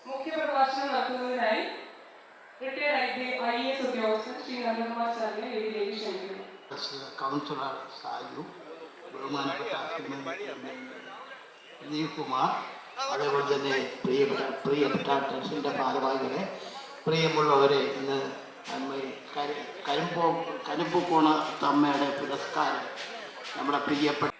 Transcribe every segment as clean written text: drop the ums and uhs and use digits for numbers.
മുഖ്യപ്രഭാഷണം നടത്തുന്നതിനായി retired IAS ഉദ്യോഗസ്ഥൻ ശ്രീ നന്ദകുമാർ സാറിനെ വേദിയിലേക്ക് ക്ഷണിക്കുന്നു. കൗൺസിലർ സാജു, ബഹുമാനപ്പെട്ട ദിലീപ് കുമാർ, അതേപോലെ തന്നെ പ്രിയപ്പെട്ട ട്രസ്റ്റിൻ്റെ ഭാരവാഹികളെ, പ്രിയമുള്ളവരെ, ഇന്ന് കരിമ്പൂക്കോണ തമ്മയുടെ പുരസ്കാരം നമ്മുടെ പ്രിയപ്പെട്ട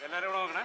എല്ലാവരും കൂടെ നോക്കണേ.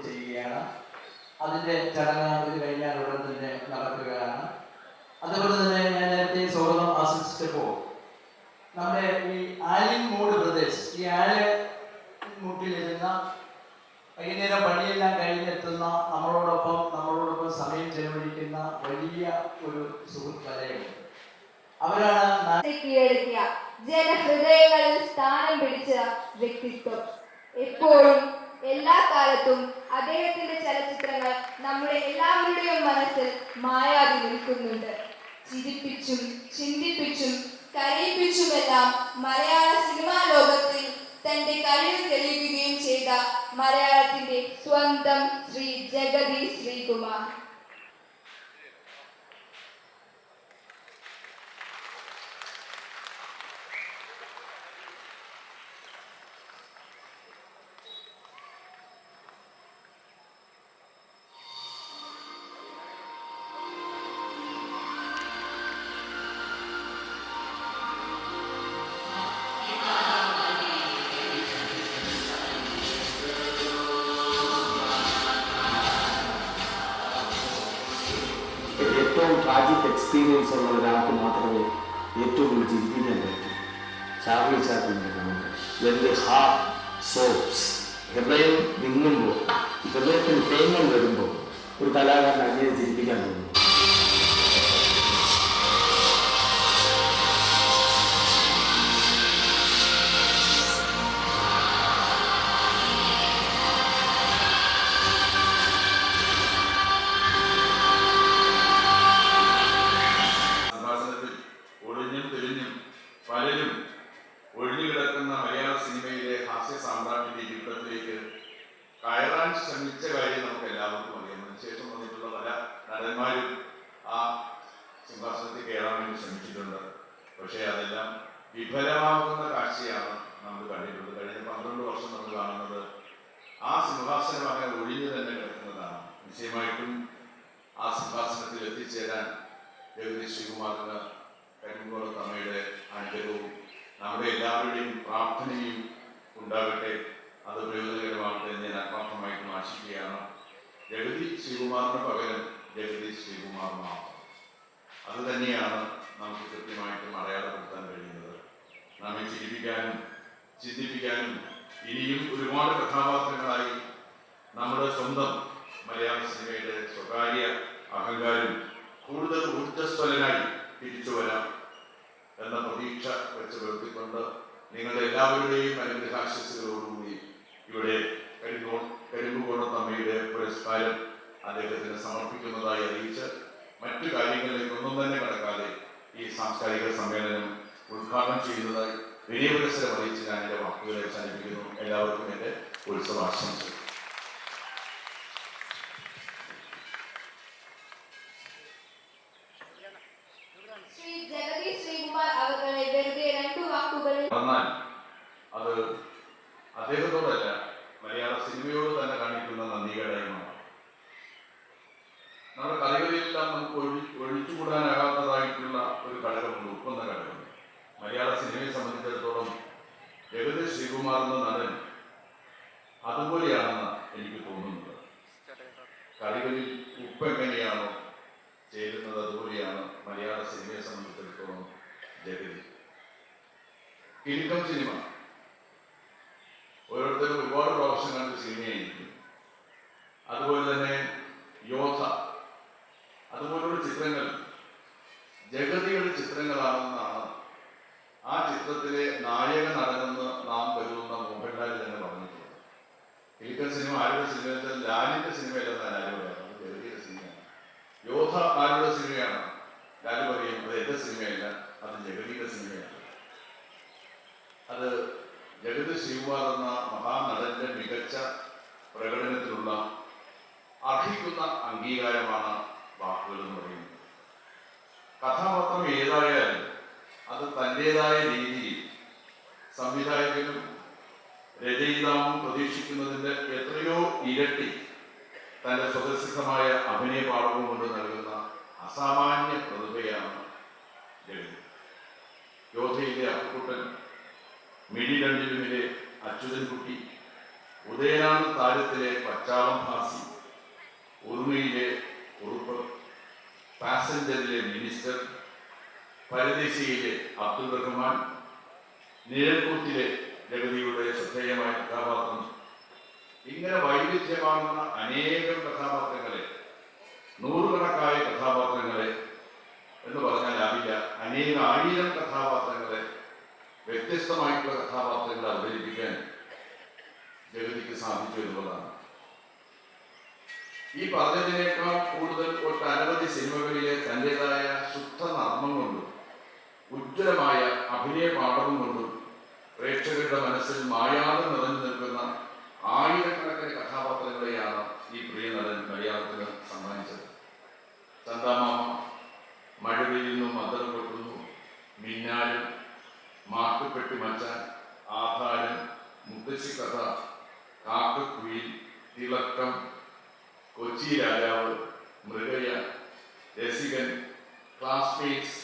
ചെയ്യുകയാണ്. അതിൻ്റെ ചടങ്ങ് ഇത് കഴിഞ്ഞാൽ ഉടൻ തന്നെ നടക്കുകയാണ്. അതുപോലെ തന്നെ ഞാൻ നേരത്തെ സ്വാഗതം ആശംസിച്ചപ്പോൾ നമ്മുടെ ഈ ആലിൻമൂട് പ്രദേശ്, ഈ ആലിൻമുട്ടിലിരുന്ന വൈകുന്നേരം പണിയെല്ലാം കഴിഞ്ഞെത്തുന്ന നമ്മളോടൊപ്പം സമയം ചെലവഴിക്കുന്ന വലിയ ഒരു സുഹൃത്ത് വലയുണ്ട്. അവരാണ് കീഴടക്കിയ ജനഹൃദയങ്ങളിൽ സ്ഥാനം പിടിച്ച വ്യക്തിത്വം. എപ്പോഴും എല്ലാ കാലത്തും അദ്ദേഹത്തിന്റെ ചലച്ചിത്രങ്ങൾ നമ്മുടെ എല്ലാവരുടെയും മനസ്സിൽ മായാതെ നിൽക്കുന്നുണ്ട്. ചിരിപ്പിച്ചും ചിന്തിപ്പിച്ചും കരയിപ്പിച്ചുമെല്ലാം മലയാള സിനിമാ ലോകത്തിൽ തന്റെ കഴിവ് തെളിയിക്കുകയും ചെയ്ത മലയാളത്തിന്റെ സ്വന്തം ശ്രീ ജഗതി ശ്രീകുമാർ. ഏറ്റവും ട്രാജിക് എക്സ്പീരിയൻസ് ഉള്ള ഒരാൾക്ക് മാത്രമേ ഏറ്റവും കൂടുതൽ ചിരിപ്പിക്കാൻ പറ്റൂ. ചാർലി ചാപ്ലിൻ്റെ comment, when the heart sobs, ഹൃദയം വിങ്ങുമ്പോൾ, ഹൃദയത്തിന് തേങ്ങൽ വരുമ്പോൾ ഒരു കലാകാരൻ അങ്ങനെ ചിരിപ്പിക്കാൻ തോന്നും. പലരും ഒഴിഞ്ഞുകിടക്കുന്ന മലയാള സിനിമയിലെ ഹാസ്യ സാമ്രാജ്യത്തിന്റെ ജീവിതത്തിലേക്ക് കയറാൻ ശ്രമിച്ച കാര്യം നമുക്ക് എല്ലാവർക്കും അറിയാം. അതിനുശേഷം വന്നിട്ടുള്ള പല നടന്മാരും ആ സിംഹാസനത്തിൽ കയറാൻ വേണ്ടി ശ്രമിച്ചിട്ടുണ്ട്. പക്ഷേ അതെല്ലാം വിഫലമാകുന്ന കാഴ്ചയാണ് നമ്മൾ കണ്ടിട്ടുള്ളത്. കഴിഞ്ഞ 12 വർഷം നമ്മൾ കാണുന്നത് ആ സിംഹാസനം അങ്ങനെ ഒഴിഞ്ഞു തന്നെ കിടക്കുന്നതാണ്. നിശ്ചയമായിട്ടും ആ സിംഹാസനത്തിൽ എത്തിച്ചേരാൻ ജഗതി ശ്രീകുമാറിന് കരിമ്പൂക്കോണ തമ്മയുടെ അനുഗ്രഹവും നമ്മുടെ എല്ലാവരുടെയും പ്രാർത്ഥനയും ഉണ്ടാകട്ടെ. അത് പ്രയോജനകരമാകട്ടെ എന്ന് ഞാൻ ആത്മാർത്ഥമായിട്ടും ആശിക്കുകയാണ്. ജഗതി ശ്രീകുമാറിന് പകരം ജഗതി ശ്രീകുമാർ മാത്രം. അത് തന്നെയാണ് നമുക്ക് കൃത്യമായിട്ടും അടയാളപ്പെടുത്താൻ കഴിയുന്നത്. നമ്മെ ചിരിപ്പിക്കാനും ചിന്തിപ്പിക്കാനും ഇനിയും ഒരുപാട് കഥാപാത്രങ്ങളായി നമ്മുടെ സ്വന്തം മലയാള സിനിമയുടെ സ്വകാര്യ അഹങ്കാരം കൂടുതൽ ഊർജ്ജസ്വലനായി തിരിച്ചു വരാം എന്ന പ്രതീക്ഷ വെച്ച് പുലർത്തിക്കൊണ്ട് നിങ്ങളുടെ എല്ലാവരുടെയും അനുഗ്രഹാശസ്സുകളോടുകൂടി ഇവിടെ കരിമ്പൂക്കോണ തമ്മയുടെ പുരസ്കാരം അദ്ദേഹത്തിന് സമർപ്പിക്കുന്നതായി അറിയിച്ച് മറ്റു കാര്യങ്ങളിലേക്കൊന്നും തന്നെ കടക്കാതെ ഈ സാംസ്കാരിക സമ്മേളനം ഉദ്ഘാടനം ചെയ്യുന്നതായി വിനയപുരസ്സരം അറിയിച്ച് ഞാൻ എൻ്റെ വാക്കുകളെ അവസാനിപ്പിക്കുന്നു. എല്ലാവർക്കും എൻ്റെ ഉത്സവാശംസകൾ. അത് അദ്ദേഹത്തോടല്ല, അതുപോലെയാണെന്ന് എനിക്ക് തോന്നുന്നത്. കറികളിൽ ഉപ്പ് എങ്ങനെയാണോ ചേരുന്നത് അതുപോലെയാണ് മലയാള സിനിമയെ സംബന്ധിച്ചിടത്തോളം ജഗതി. കിലുക്കം സിനിമ ഓരോരുത്തരും ഒരുപാട് പ്രാവശ്യം കണ്ട് സിനിമയായിരിക്കും. അതുപോലെ തന്നെ യോധ, അതുപോലുള്ള ചിത്രങ്ങൾ ജഗതിയുടെ ചിത്രങ്ങളാണെന്നാണ് ആ ചിത്രത്തിലെ നായക നടനെന്ന് നാം കരുതുന്ന മോഹൻലാൽ തന്നെ പറഞ്ഞിട്ടുള്ളത്. കിലുക്കം സിനിമ ആരുടെ സിനിമ വെച്ചാൽ ലാലിന്റെ സിനിമയല്ലെന്ന് ആരും പറയാം, അത് ജഗതിയുടെ സിനിമയാണ്. യോധ ആരുടെ സിനിമയാണ്? ലാൽ പറയും അത് എന്റെ സിനിമയല്ല, അത് ജഗതിയുടെ സിനിമയാണ്. അത് ജഗതി ശ്രീകുമാർ എന്ന മഹാനടന്റെ മികച്ച പ്രകടനത്തിലുള്ള അർഹിക്കുന്ന അംഗീകാരമാണ് വാക്കുകൾ എന്ന് പറയുന്നത്. കഥാപാത്രം ഏതായാലും അത് തൻ്റെതായ രീതിയിൽ സംവിധായകനും രചയിതാവും പ്രതീക്ഷിക്കുന്നതിൻ്റെ എത്രയോ ഇരട്ടി തൻ്റെ സ്വതസിദ്ധമായ അഭിനയ പാഠവും കൊണ്ട് നൽകുന്ന അസാമാന്യ പ്രതിഭയാണ് ജഗതി. യോധയിലെ അപ്പുക്കുട്ടൻ, മിഴി രണ്ടിലുമിലെ അച്യുതൻകുട്ടി, ഉദയനാണ് താരത്തിലെ പച്ചാളം ഭാസി, ഉറുമയിലെ ഉറുപ്പ്, പാസഞ്ചറിലെ മിനിസ്റ്റർ, പരദേശിയിലെ അബ്ദുൾ റഹ്മാൻ, നിഴൽക്കൂത്തിലെ ജഗതിയുടെ ശ്രദ്ധേയമായ കഥാപാത്രം, ഇങ്ങനെ വൈവിധ്യമാകുന്ന അനേകം കഥാപാത്രങ്ങളെ, നൂറുകണക്കായ കഥാപാത്രങ്ങളെ എന്ന് പറഞ്ഞാലാവില്ല, അനേകായിരം കഥാപാത്രങ്ങളെ, വ്യത്യസ്തമായിട്ടുള്ള കഥാപാത്രങ്ങളെ അവതരിപ്പിക്കാൻ ജഗതിക്ക് സാധിച്ചു എന്നുള്ളതാണ്. ഈ പറഞ്ഞതിനേക്കാൾ കൂടുതൽ ഒട്ടനവധി സിനിമകളിലെ തൻ്റെതായ ശുദ്ധ നർമ്മം കൊണ്ടും ഉജ്ജ്വലമായ അഭിനയ പാഠവും കൊണ്ടും പ്രേക്ഷകരുടെ മനസ്സിൽ മായാതെ നിറഞ്ഞു നിൽക്കുന്ന ആയിരക്കണക്കിന് കഥാപാത്രങ്ങളെയാണ് ഈ പ്രിയ നടൻ മലയാളത്തിന് സമ്മാനിച്ചത്. ചന്ദാമാമ, മഴ പെയ്യുന്നു മദ്ദളം കൊട്ടുന്നു, മിന്നാരം, മാട്ടുപ്പെട്ടി മച്ചാൻ, ആധാരം, മുത്തശ്ശി കഥ, കാക്കക്കുയിൽ, തിളക്കം, കൊച്ചി രാജാവ്, മൃഗയ, രസികൻ, ക്ലാസ്മേറ്റ്സ്,